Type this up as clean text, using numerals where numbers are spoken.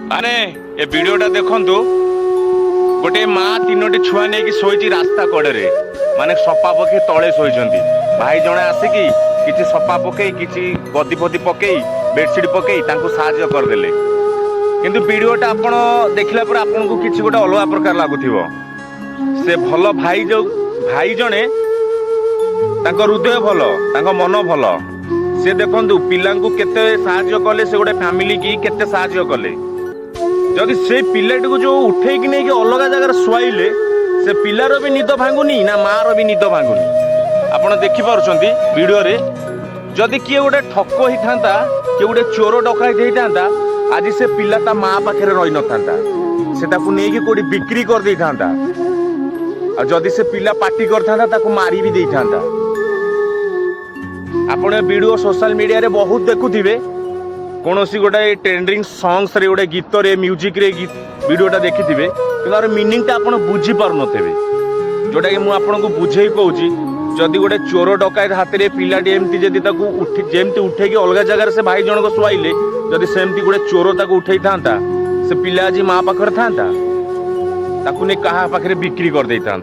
माने ए वीडियोटा देखंतु गोटे माँ तीनोटी छुआ नहीं शोची रास्ता कड़े माने सपा पके तले शोचंती भाई जड़े आसिकी किसी सपा पकई किसी गदी फदी पकई बेडसीट पकई साहाଯ୍ୟ करदेले किंतु वीडियोटा आपण देखला पर आपन को किसी गोटे अलग प्रकार लगुथिबो से भल भाई जो भाई जड़े हृदय भल मन भल से देखु पिला केते साहाଯ୍ୟ कले से गोटे फैमिली की केते साहाଯ୍য कले जदि से पिलाटी को जो उठे कि नहीं अलग जगह शुआइले से पिलार भी निद भांगुनी ना मार भी निद भांगुनी आपड़ देखिपुंट वीडियो रे जदि किए गोटे ठक होता किए गोटे चोर डकायत होता आज से पिला ता माँ पाखे रही न था से नहीं कौटी बिक्री कर दे था जदि से पिला पार्टी करता मारी भी दे था आप वीडियो सोशल मीडिया रे बहुत देखुथिबे कौन सी गोटे ट्रेंडिंग सॉन्ग्स रे गोटे गीत रे म्यूजिक रे वीडियोटा देखिथिबे कि मीनिंगटा आपन बुझी पार नथेबे जोटा कि मु आपन को बुझेई कहूची जदि गोटे चोर डकायत हाथ में पिलाटी एमती जदि ताकू जेमती उठे अलग जगह से भाई जन को शुआइले जदि सेमती गोटे चोर ताकू उठे था से पिला आज माँ पाखर था ताकू नहीं कहा पाखे बिक्री कर दे था।